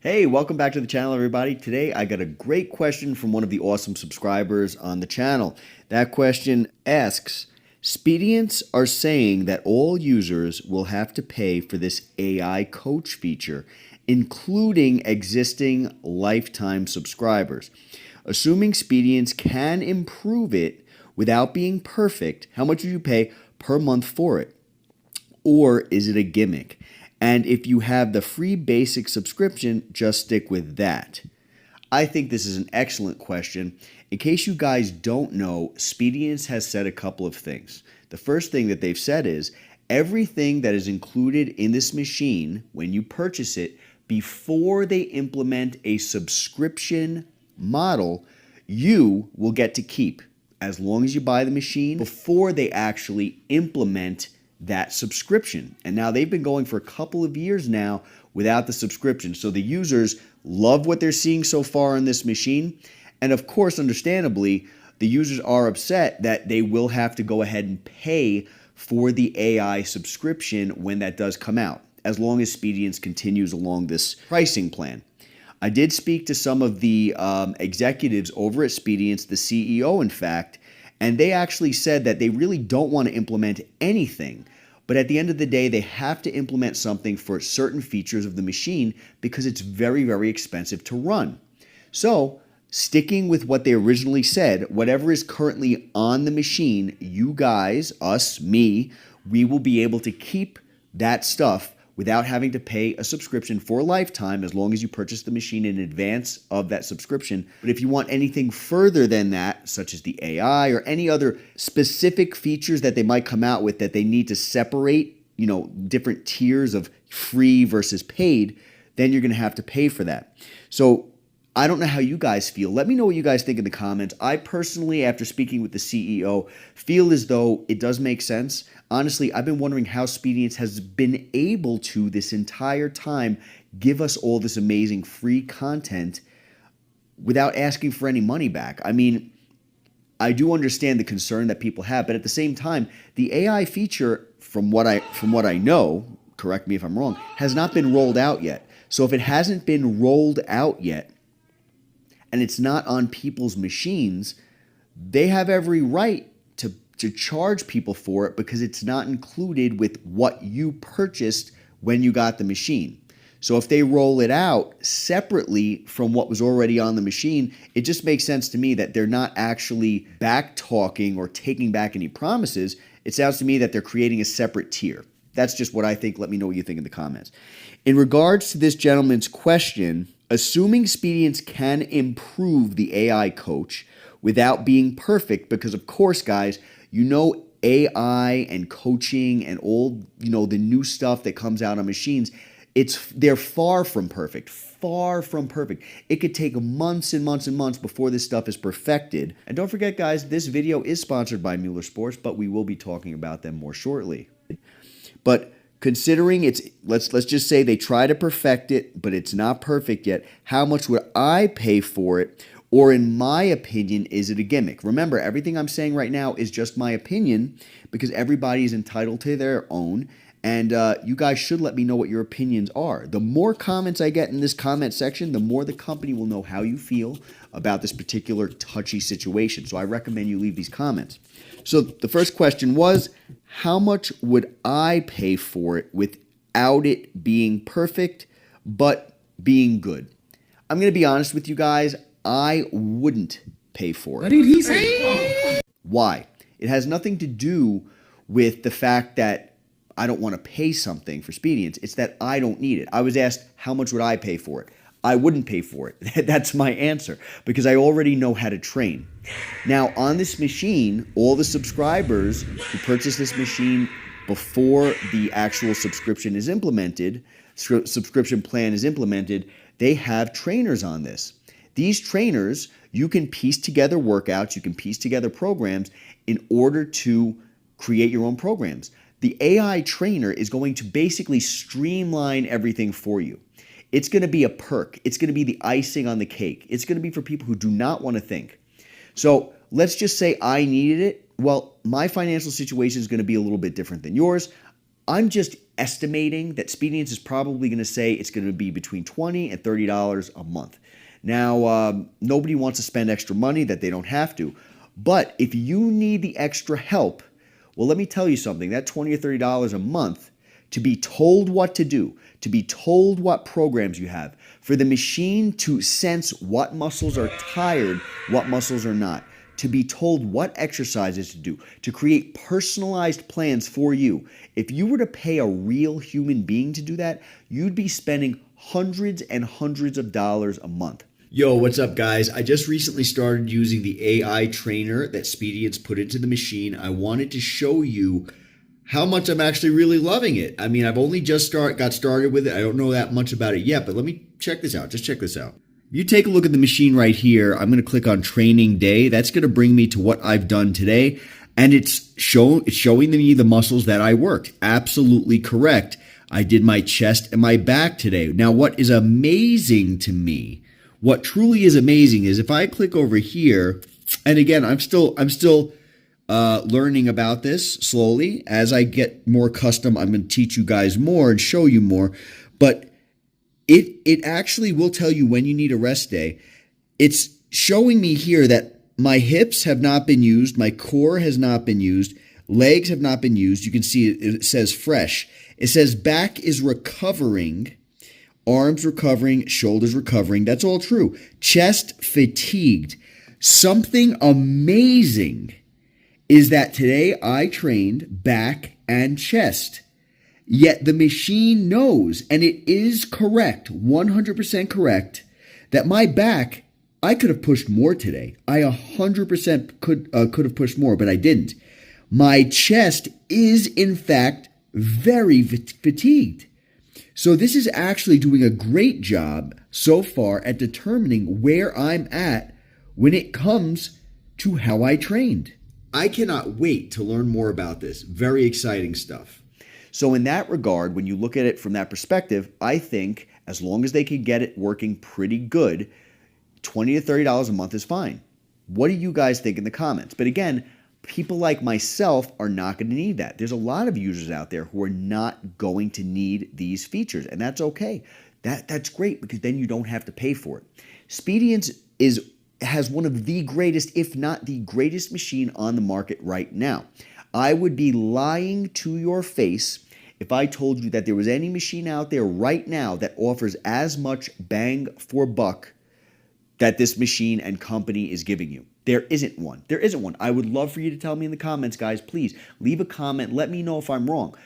Hey, welcome back to the channel, everybody. Today, I got a great question from one of the awesome subscribers on the channel. That question asks, Speediance are saying that all users will have to pay for this AI coach feature, including existing lifetime subscribers. Assuming Speediance can improve it without being perfect, how much would you pay per month for it? Or is it a gimmick? And if you have the free basic subscription, just stick with that. I think this is an excellent question. In case you guys don't know, Speediance has said a couple of things. The first thing that they've said is everything that is included in this machine when you purchase it, before they implement a subscription model, you will get to keep as long as you buy the machine before they actually implement that subscription. And now they've been going for a couple of years now without the subscription. So the users love what they're seeing so far on this machine. And of course, understandably, the users are upset that they will have to go ahead and pay for the AI subscription when that does come out, as long as Speediance continues along this pricing plan. I did speak to some of the executives over at Speediance, the CEO, in fact, and they actually said that they really don't want to implement anything. But at the end of the day, they have to implement something for certain features of the machine because it's very, very expensive to run. So, sticking with what they originally said, whatever is currently on the machine, you guys, us, me, we will be able to keep that stuff without having to pay a subscription for a lifetime as long as you purchase the machine in advance of that subscription. But if you want anything further than that, such as the AI or any other specific features that they might come out with that they need to separate, different tiers of free versus paid, then you're going to have to pay for that. So I don't know how you guys feel. Let me know what you guys think in the comments. I personally, after speaking with the CEO, feel as though it does make sense. Honestly, I've been wondering how Speediance has been able to, this entire time, give us all this amazing free content without asking for any money back. I mean, I do understand the concern that people have, but at the same time, the AI feature, from what I know, correct me if I'm wrong, has not been rolled out yet. So if it hasn't been rolled out yet, and it's not on people's machines, they have every right to charge people for it because it's not included with what you purchased when you got the machine. So if they roll it out separately from what was already on the machine, it just makes sense to me that they're not actually back-talking or taking back any promises. It sounds to me that they're creating a separate tier. That's just what I think. Let me know what you think in the comments. In regards to this gentleman's question, assuming Speediance can improve the AI coach without being perfect, because of course, guys, AI and coaching and all, the new stuff that comes out on machines, they're far from perfect, far from perfect. It could take months and months and months before this stuff is perfected. And don't forget, guys, this video is sponsored by Mueller Sports, but we will be talking about them more shortly. But considering let's just say they try to perfect it, but it's not perfect yet, how much would I pay for it? Or in my opinion, is it a gimmick? Remember, everything I'm saying right now is just my opinion because everybody is entitled to their own. And you guys should let me know what your opinions are. The more comments I get in this comment section, the more the company will know how you feel about this particular touchy situation. So I recommend you leave these comments. So the first question was, how much would I pay for it without it being perfect, but being good? I'm going to be honest with you guys. I wouldn't pay for it. What did he say? Why? It has nothing to do with the fact that I don't want to pay something for Speediance. It's that I don't need it. I was asked, how much would I pay for it? I wouldn't pay for it. That's my answer because I already know how to train. Now, on this machine, all the subscribers who purchase this machine before the actual subscription is implemented, subscription plan is implemented, they have trainers on this. These trainers, you can piece together workouts, you can piece together programs in order to create your own programs. The AI trainer is going to basically streamline everything for you. It's going to be a perk. It's going to be the icing on the cake. It's going to be for people who do not want to think. So let's just say I needed it. Well, my financial situation is going to be a little bit different than yours. I'm just estimating that Speediance is probably going to say it's going to be between $20 and $30 a month. Now, nobody wants to spend extra money that they don't have to. But if you need the extra help, well, let me tell you something. That $20 or $30 a month to be told what to do, to be told what programs you have, for the machine to sense what muscles are tired, what muscles are not, to be told what exercises to do, to create personalized plans for you. If you were to pay a real human being to do that, you'd be spending hundreds and hundreds of dollars a month. Yo, what's up, guys? I just recently started using the AI trainer that Speediance put into the machine. I wanted to show you how much I'm actually really loving it. I mean, I've only just got started with it. I don't know that much about it yet, but let me check this out. Just check this out. You take a look at the machine right here. I'm going to click on Training Day. That's going to bring me to what I've done today, and it's showing me the muscles that I worked. Absolutely correct. I did my chest and my back today. Now, what is amazing to me, what truly is amazing, is if I click over here, and again, I'm still learning about this slowly. As I get more accustomed, I'm going to teach you guys more and show you more. But it actually will tell you when you need a rest day. It's showing me here that my hips have not been used, my core has not been used, legs have not been used. You can see it says fresh. It says back is recovering, arms recovering, shoulders recovering. That's all true. Chest fatigued. Something amazing is that today I trained back and chest. Yet the machine knows, and it is correct, 100% correct, that my back, I could have pushed more today. I 100% could have pushed more, but I didn't. My chest is, in fact, very fatigued. So this is actually doing a great job so far at determining where I'm at when it comes to how I trained. I cannot wait to learn more about this. Very exciting stuff. So in that regard, when you look at it from that perspective, I think as long as they can get it working pretty good, $20 to $30 a month is fine. What do you guys think in the comments? But again, people like myself are not going to need that. There's a lot of users out there who are not going to need these features, and that's okay. That's great because then you don't have to pay for it. Speediance has one of the greatest, if not the greatest machine on the market right now. I would be lying to your face if I told you that there was any machine out there right now that offers as much bang for buck that this machine and company is giving you. There isn't one. There isn't one. I would love for you to tell me in the comments, guys. Please leave a comment. Let me know if I'm wrong.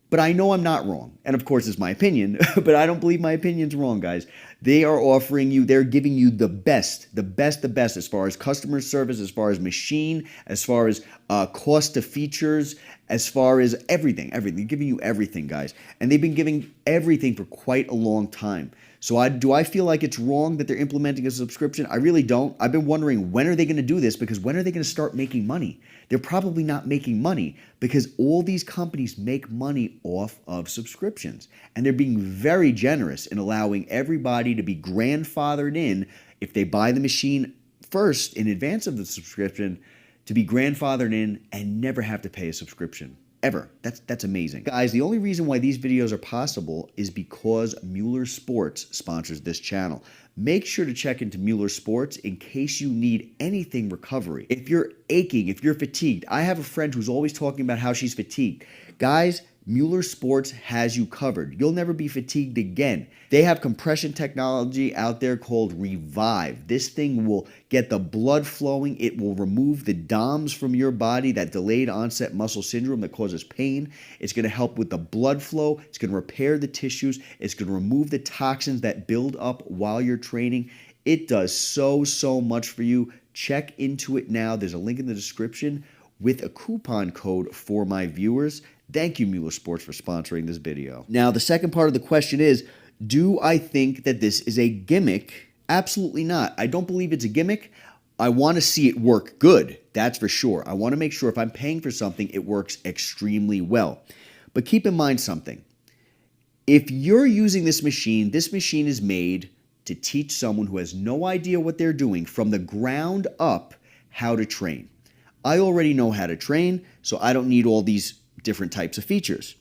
But I know I'm not wrong. And of course, it's my opinion, but I don't believe my opinion's wrong, guys. They are offering you, they're giving you the best as far as customer service, as far as machine, as far as cost of features, as far as everything. They're giving you everything, guys. And they've been giving everything for quite a long time. So do I feel like it's wrong that they're implementing a subscription? I really don't. I've been wondering, when are they going to do this? Because when are they going to start making money? They're probably not making money because all these companies make money off of subscriptions. And they're being very generous in allowing everybody to be grandfathered in if they buy the machine first in advance of the subscription, to be grandfathered in and never have to pay a subscription. Ever. That's amazing. Guys, the only reason why these videos are possible is because Mueller Sports sponsors this channel. Make sure to check into Mueller Sports in case you need anything recovery. If you're aching, if you're fatigued, I have a friend who's always talking about how she's fatigued. Guys, Mueller Sports has you covered. You'll never be fatigued again. They have compression technology out there called Revive. This thing will get the blood flowing. It will remove the DOMS from your body, that delayed onset muscle syndrome that causes pain. It's going to help with the blood flow. It's going to repair the tissues. It's going to remove the toxins that build up while you're training. It does so much for you. Check into it now. There's a link in the description with a coupon code for my viewers. Thank you, Mueller Sports, for sponsoring this video. Now, the second part of the question is, do I think that this is a gimmick? Absolutely not. I don't believe it's a gimmick. I want to see it work good. That's for sure. I want to make sure if I'm paying for something, it works extremely well. But keep in mind something. If you're using this machine is made to teach someone who has no idea what they're doing from the ground up how to train. I already know how to train, so I don't need all these different types of features.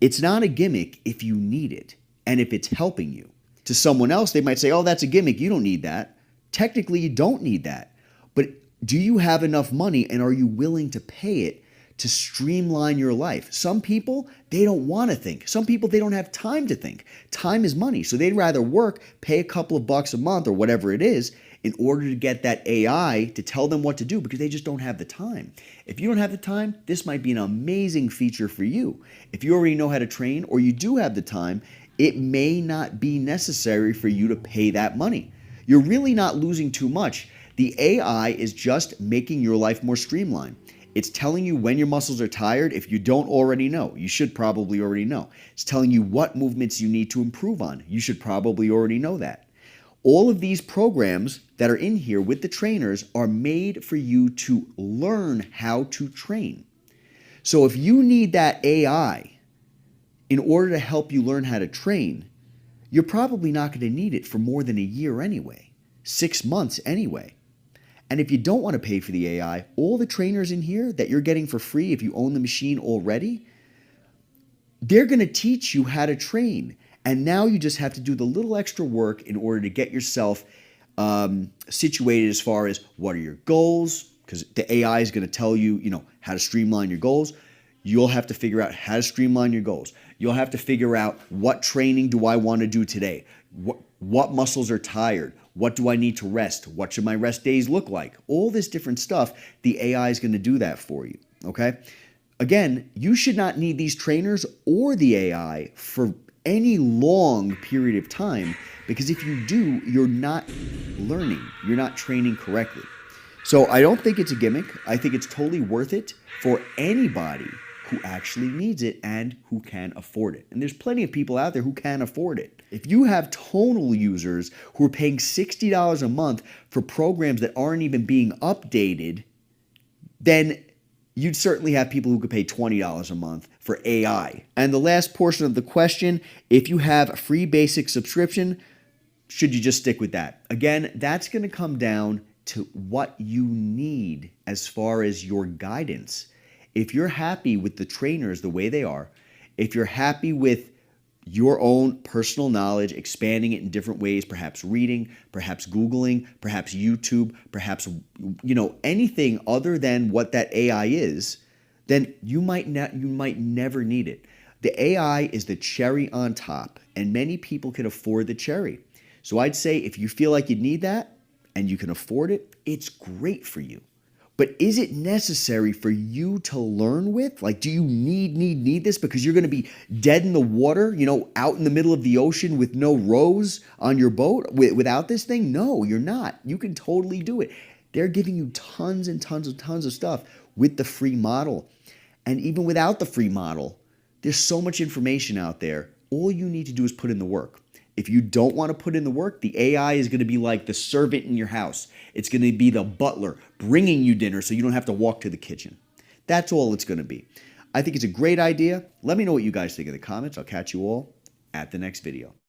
It's not a gimmick if you need it and if it's helping you. To someone else, they might say, oh, that's a gimmick. You don't need that. Technically, you don't need that. But do you have enough money and are you willing to pay it to streamline your life? Some people, they don't want to think. Some people, they don't have time to think. Time is money. So they'd rather work, pay a couple of bucks a month or whatever it is in order to get that AI to tell them what to do because they just don't have the time. If you don't have the time, this might be an amazing feature for you. If you already know how to train or you do have the time, it may not be necessary for you to pay that money. You're really not losing too much. The AI is just making your life more streamlined. It's telling you when your muscles are tired. If you don't already know, you should probably already know. It's telling you what movements you need to improve on. You should probably already know that. All of these programs that are in here with the trainers are made for you to learn how to train. So if you need that AI in order to help you learn how to train, you're probably not going to need it for more than a year anyway, 6 months anyway. And if you don't want to pay for the AI, all the trainers in here that you're getting for free if you own the machine already, they're going to teach you how to train. And now you just have to do the little extra work in order to get yourself situated as far as what are your goals, because the AI is going to tell you, how to streamline your goals. You'll have to figure out how to streamline your goals. You'll have to figure out what training do I want to do today? What muscles are tired? What do I need to rest? What should my rest days look like? All this different stuff, the AI is going to do that for you, okay? Again, you should not need these trainers or the AI for any long period of time because if you do, you're not learning. You're not training correctly. So I don't think it's a gimmick. I think it's totally worth it for anybody who actually needs it and who can afford it. And there's plenty of people out there who can afford it. If you have tonal users who are paying $60 a month for programs that aren't even being updated, then you'd certainly have people who could pay $20 a month for AI. And the last portion of the question, if you have a free basic subscription, should you just stick with that? Again, that's going to come down to what you need as far as your guidance. If you're happy with the trainers the way they are, if you're happy with your own personal knowledge, expanding it in different ways, perhaps reading, perhaps Googling, perhaps YouTube, perhaps, anything other than what that AI is, then you might never need it. The AI is the cherry on top, and many people can afford the cherry. So I'd say if you feel like you need that and you can afford it, it's great for you. But is it necessary for you to learn with? Like, do you need this because you're going to be dead in the water, out in the middle of the ocean with no rows on your boat without this thing? No, you're not. You can totally do it. They're giving you tons and tons of stuff with the free model. And even without the free model, there's so much information out there. All you need to do is put in the work. If you don't want to put in the work, the AI is going to be like the servant in your house. It's going to be the butler bringing you dinner so you don't have to walk to the kitchen. That's all it's going to be. I think it's a great idea. Let me know what you guys think in the comments. I'll catch you all at the next video.